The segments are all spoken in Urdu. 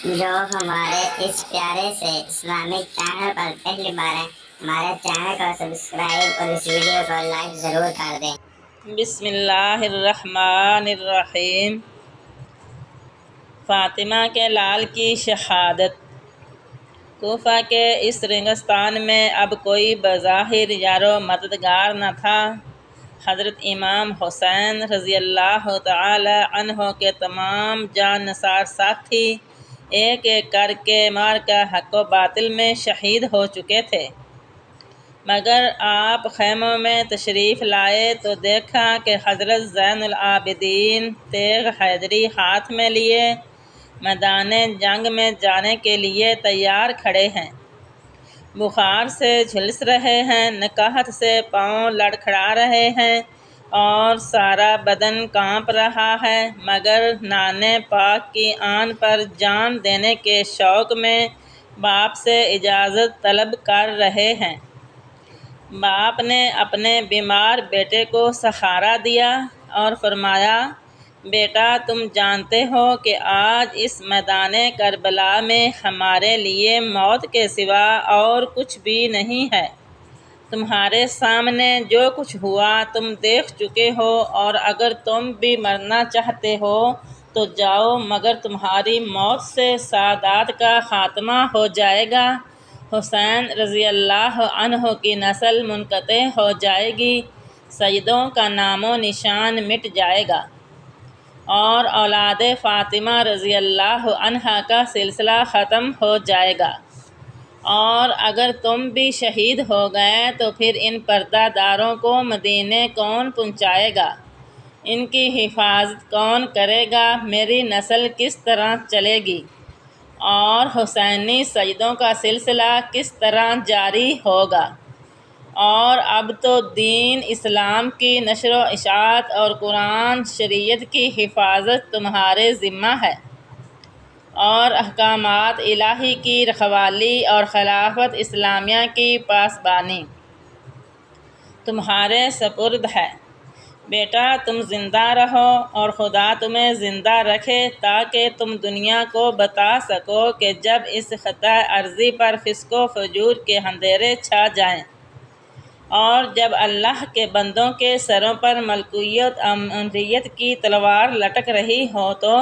جو ہمارے اس پیارے سے اسلامک چینل پر پہلی بار ہیں، ہمارے چینل کو سبسکرائب اور اس ویڈیو کو لائک ضرور کر دیں۔ بسم اللہ الرحمن الرحیم۔ فاطمہ کے لال کی شہادت۔ کوفہ کے اس ریگستان میں اب کوئی بظاہر یار و مددگار نہ تھا۔ حضرت امام حسین رضی اللہ تعالی عنہ کے تمام جان نثار ساتھی ایک ایک کر کے معرکہ حق و باطل میں شہید ہو چکے تھے، مگر آپ خیموں میں تشریف لائے تو دیکھا کہ حضرت زین العابدین تیغ حیدری ہاتھ میں لیے میدان جنگ میں جانے کے لیے تیار کھڑے ہیں۔ بخار سے جھلس رہے ہیں، نکاہت سے پاؤں لڑکھڑا رہے ہیں اور سارا بدن کانپ رہا ہے، مگر نان پاک کی آن پر جان دینے کے شوق میں باپ سے اجازت طلب کر رہے ہیں۔ باپ نے اپنے بیمار بیٹے کو سہارا دیا اور فرمایا، بیٹا تم جانتے ہو کہ آج اس میدان کربلا میں ہمارے لیے موت کے سوا اور کچھ بھی نہیں ہے۔ تمہارے سامنے جو کچھ ہوا تم دیکھ چکے ہو، اور اگر تم بھی مرنا چاہتے ہو تو جاؤ، مگر تمہاری موت سے سادات کا خاتمہ ہو جائے گا، حسین رضی اللہ عنہ کی نسل منقطع ہو جائے گی، سیدوں کا نام و نشان مٹ جائے گا، اور اولاد فاطمہ رضی اللہ عنہا کا سلسلہ ختم ہو جائے گا، اور اگر تم بھی شہید ہو گئے تو پھر ان پردہ داروں کو مدینے کون پہنچائے گا، ان کی حفاظت کون کرے گا، میری نسل کس طرح چلے گی، اور حسینی سیدوں کا سلسلہ کس طرح جاری ہوگا۔ اور اب تو دین اسلام کی نشر و اشاعت اور قرآن شریعت کی حفاظت تمہارے ذمہ ہے، اور احکامات الہی کی رکھوالی اور خلافت اسلامیہ کی پاسبانی تمہارے سپرد ہے۔ بیٹا تم زندہ رہو اور خدا تمہیں زندہ رکھے، تاکہ تم دنیا کو بتا سکو کہ جب اس خطۂ ارضی پر فسق و فجور کے اندھیرے چھا جائیں، اور جب اللہ کے بندوں کے سروں پر ملکوت امریت کی تلوار لٹک رہی ہو، تو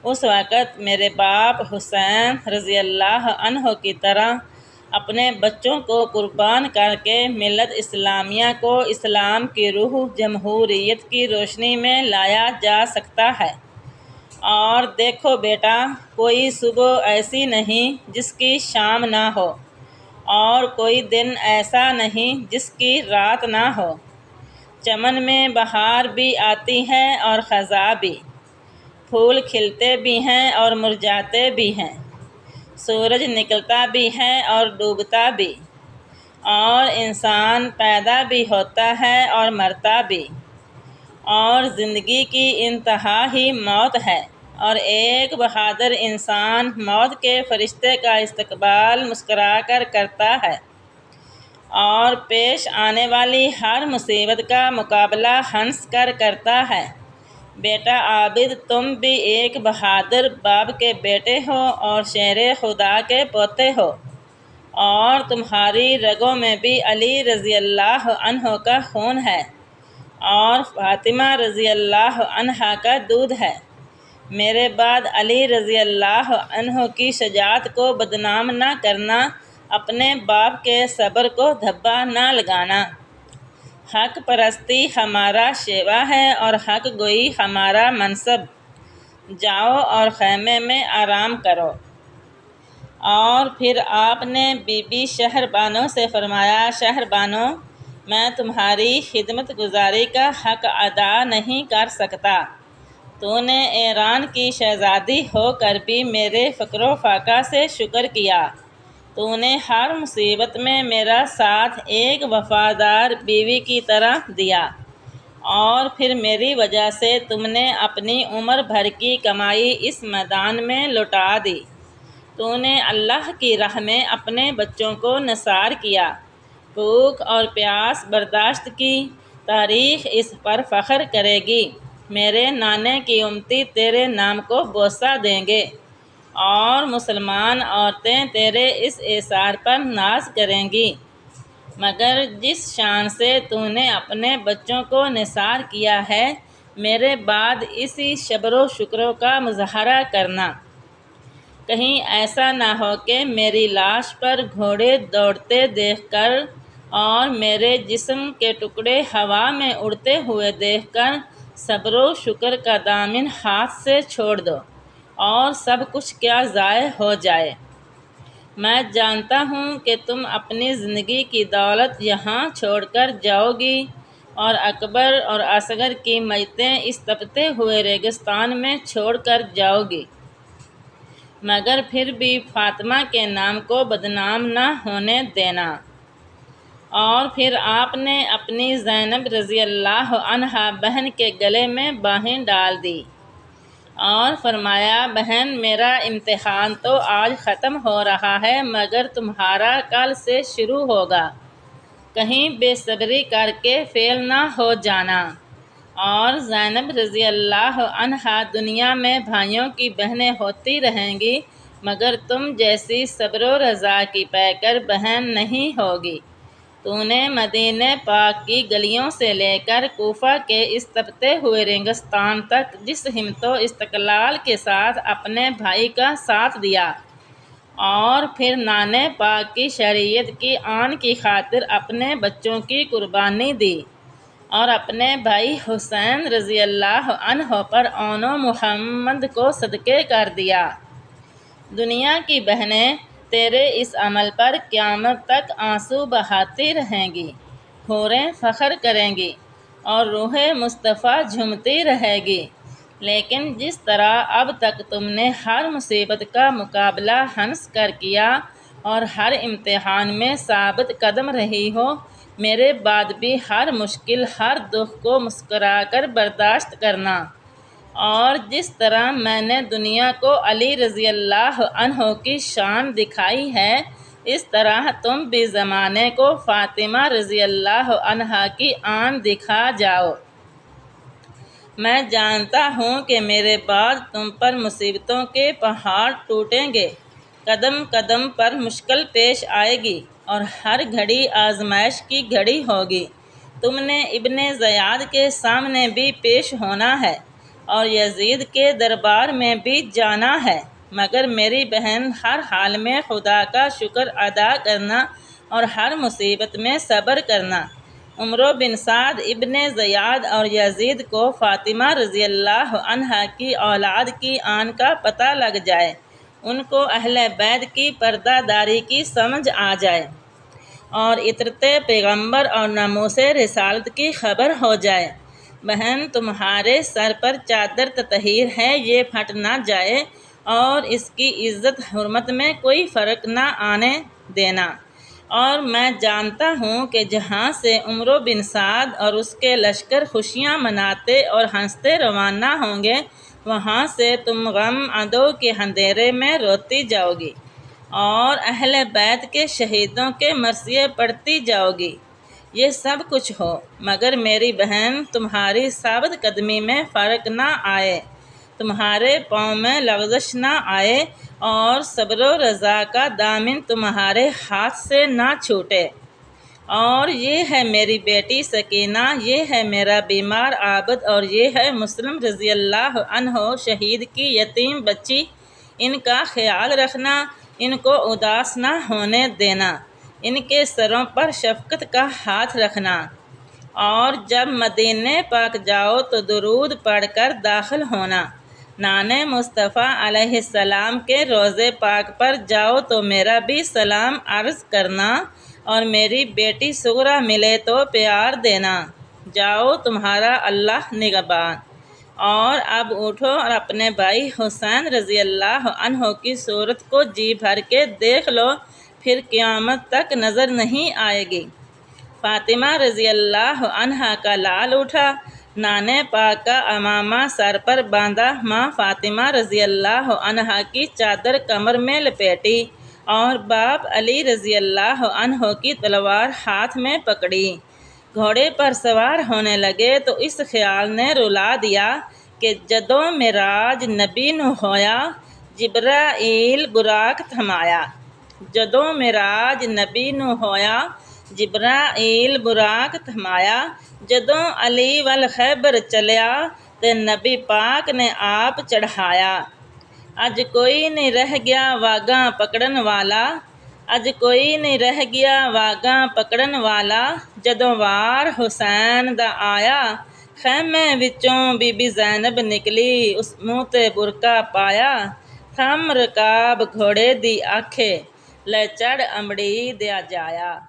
اس وقت میرے باپ حسین رضی اللہ عنہ کی طرح اپنے بچوں کو قربان کر کے ملت اسلامیہ کو اسلام کی روح جمہوریت کی روشنی میں لایا جا سکتا ہے۔ اور دیکھو بیٹا، کوئی صبح ایسی نہیں جس کی شام نہ ہو، اور کوئی دن ایسا نہیں جس کی رات نہ ہو۔ چمن میں بہار بھی آتی ہے اور خزاں بھی، پھول کھلتے بھی ہیں اور مرجھاتے بھی ہیں، سورج نکلتا بھی ہے اور ڈوبتا بھی، اور انسان پیدا بھی ہوتا ہے اور مرتا بھی، اور زندگی کی انتہا ہی موت ہے، اور ایک بہادر انسان موت کے فرشتے کا استقبال مسکرا کر کرتا ہے، اور پیش آنے والی ہر مصیبت کا مقابلہ ہنس کر کرتا ہے۔ بیٹا عابد، تم بھی ایک بہادر باپ کے بیٹے ہو اور شیر خدا کے پوتے ہو، اور تمہاری رگوں میں بھی علی رضی اللہ عنہ کا خون ہے، اور فاطمہ رضی اللہ عنہا کا دودھ ہے۔ میرے بعد علی رضی اللہ عنہ کی شجاعت کو بدنام نہ کرنا، اپنے باپ کے صبر کو دھبا نہ لگانا۔ حق پرستی ہمارا شیوا ہے اور حق گوئی ہمارا منصب۔ جاؤ اور خیمے میں آرام کرو۔ اور پھر آپ نے بی بی شہر بانو سے فرمایا، شہر بانو، میں تمہاری خدمت گزاری کا حق ادا نہیں کر سکتا، تو نے ایران کی شہزادی ہو کر بھی میرے فقر و فاقہ سے شکر کیا، تو نے ہر مصیبت میں میرا ساتھ ایک وفادار بیوی کی طرح دیا، اور پھر میری وجہ سے تم نے اپنی عمر بھر کی کمائی اس میدان میں لٹا دی، تو نے اللہ کی راہ میں اپنے بچوں کو نثار کیا، بھوک اور پیاس برداشت کی، تاریخ اس پر فخر کرے گی، میرے نانے کی امتی تیرے نام کو بوسہ دیں گے، اور مسلمان عورتیں تیرے اس ایثار پر ناز کریں گی، مگر جس شان سے تو نے اپنے بچوں کو نثار کیا ہے، میرے بعد اسی شبر و شکر کا مظاہرہ کرنا۔ کہیں ایسا نہ ہو کہ میری لاش پر گھوڑے دوڑتے دیکھ کر اور میرے جسم کے ٹکڑے ہوا میں اڑتے ہوئے دیکھ کر صبر و شکر کا دامن ہاتھ سے چھوڑ دو اور سب کچھ کیا ضائع ہو جائے۔ میں جانتا ہوں کہ تم اپنی زندگی کی دولت یہاں چھوڑ کر جاؤ گی اور اکبر اور اصغر کی میتیں اس تپتے ہوئے ریگستان میں چھوڑ کر جاؤ گی، مگر پھر بھی فاطمہ کے نام کو بدنام نہ ہونے دینا۔ اور پھر آپ نے اپنی زینب رضی اللہ عنہا بہن کے گلے میں باہیں ڈال دی اور فرمایا، بہن میرا امتحان تو آج ختم ہو رہا ہے، مگر تمہارا کل سے شروع ہوگا، کہیں بے صبری کر کے فیل نہ ہو جانا۔ اور زینب رضی اللہ عنہا دنیا میں بھائیوں کی بہنیں ہوتی رہیں گی، مگر تم جیسی صبر و رضا کی پیکر بہن نہیں ہوگی۔ تو نے مدینہ پاک کی گلیوں سے لے کر کوفہ کے اس تپتے ہوئے ریگستان تک جس ہمت و استقلال کے ساتھ اپنے بھائی کا ساتھ دیا، اور پھر نانے پاک کی شریعت کی آن کی خاطر اپنے بچوں کی قربانی دی اور اپنے بھائی حسین رضی اللہ عنہ پر اون و محمد کو صدقے کر دیا، دنیا کی بہنیں تیرے اس عمل پر قیامت تک آنسو بہاتی رہیں گی، حوریں فخر کریں گی اور روح مصطفیٰ جھومتی رہے گی۔ لیکن جس طرح اب تک تم نے ہر مصیبت کا مقابلہ ہنس کر کیا اور ہر امتحان میں ثابت قدم رہی ہو، میرے بعد بھی ہر مشکل، ہر دکھ کو مسکرا کر برداشت کرنا۔ اور جس طرح میں نے دنیا کو علی رضی اللہ عنہ کی شان دکھائی ہے، اس طرح تم بھی زمانے کو فاطمہ رضی اللہ عنہا کی آن دکھا جاؤ۔ میں جانتا ہوں کہ میرے بعد تم پر مصیبتوں کے پہاڑ ٹوٹیں گے، قدم قدم پر مشکل پیش آئے گی اور ہر گھڑی آزمائش کی گھڑی ہوگی۔ تم نے ابن زیاد کے سامنے بھی پیش ہونا ہے اور یزید کے دربار میں بھی جانا ہے، مگر میری بہن ہر حال میں خدا کا شکر ادا کرنا اور ہر مصیبت میں صبر کرنا۔ عمر بن سعد، ابن زیاد اور یزید کو فاطمہ رضی اللہ عنہا کی اولاد کی آن کا پتہ لگ جائے، ان کو اہل بیت کی پردہ داری کی سمجھ آ جائے اور عطرت پیغمبر اور ناموس رسالت کی خبر ہو جائے۔ بہن تمہارے سر پر چادر تطہیر ہے، یہ پھٹ نہ جائے اور اس کی عزت حرمت میں کوئی فرق نہ آنے دینا۔ اور میں جانتا ہوں کہ جہاں سے عمر بن سعد اور اس کے لشکر خوشیاں مناتے اور ہنستے روانہ ہوں گے، وہاں سے تم غم عدو کے اندھیرے میں روتی جاؤ گی اور اہل بیت کے شہیدوں کے مرثیے پڑھتی جاؤ گی۔ یہ سب کچھ ہو مگر میری بہن تمہاری ثابت قدمی میں فرق نہ آئے، تمہارے پاؤں میں لغزش نہ آئے اور صبر و رضا کا دامن تمہارے ہاتھ سے نہ چھوٹے۔ اور یہ ہے میری بیٹی سکینہ، یہ ہے میرا بیمار عابد اور یہ ہے مسلم رضی اللہ عنہ شہید کی یتیم بچی، ان کا خیال رکھنا، ان کو اداس نہ ہونے دینا، ان کے سروں پر شفقت کا ہاتھ رکھنا۔ اور جب مدینہ پاک جاؤ تو درود پڑھ کر داخل ہونا۔ نانے مصطفیٰ علیہ السلام کے روضے پاک پر جاؤ تو میرا بھی سلام عرض کرنا اور میری بیٹی صغرا ملے تو پیار دینا۔ جاؤ، تمہارا اللہ نگہبان۔ اور اب اٹھو اور اپنے بھائی حسین رضی اللہ عنہ کی صورت کو جی بھر کے دیکھ لو، پھر قیامت تک نظر نہیں آئے گی۔ فاطمہ رضی اللہ عنہا کا لال اٹھا، نانے پاک کا عمامہ سر پر باندھا، ماں فاطمہ رضی اللہ عنہا کی چادر کمر میں لپیٹی اور باپ علی رضی اللہ عنہ کی تلوار ہاتھ میں پکڑی۔ گھوڑے پر سوار ہونے لگے تو اس خیال نے رلا دیا کہ جدو معراج نبی نو ہویا، ਜਿਬਰਾਈਲ ਬੁਰਾਕ ਥਮਾਇਆ। ਜਦੋਂ ਮਿਰਾਜ ਨਬੀ ਨੂੰ ਹੋਇਆ, ਜਿਬਰਾਈਲ ਬੁਰਾਕ ਥਮਾਇਆ। ਜਦੋਂ ਅਲੀ ਵੱਲ ਖੈਬਰ ਚਲਿਆ ਤੇ ਨਬੀ ਪਾਕ ਨੇ ਆਪ ਚੜ੍ਹਾਇਆ। ਅੱਜ ਕੋਈ ਨਹੀਂ ਰਹਿ ਗਿਆ ਵਾਗਾਂ ਪਕੜਨ ਵਾਲਾ, ਅੱਜ ਕੋਈ ਨਹੀਂ ਰਹਿ ਗਿਆ ਵਾਗਾਂ ਪਕੜਨ ਵਾਲਾ। ਜਦੋਂ ਵਾਰ ਹੁਸੈਨ ਦਾ ਆਇਆ, ਖੈਮੇ ਵਿੱਚੋਂ ਬੀਬੀ ਜ਼ੈਨਬ ਨਿਕਲੀ, ਉਸ ਮੂੰਹ ਤੇ ਬੁਰਕਾ ਪਾਇਆ। ਥੰਮ ਰਕਾਬ ਘੋੜੇ ਦੀ ਆਖੇ, ਲੈ ਚੜ੍ਹ ਅੰਬੜੀ ਦਿਆ ਜਾਇਆ।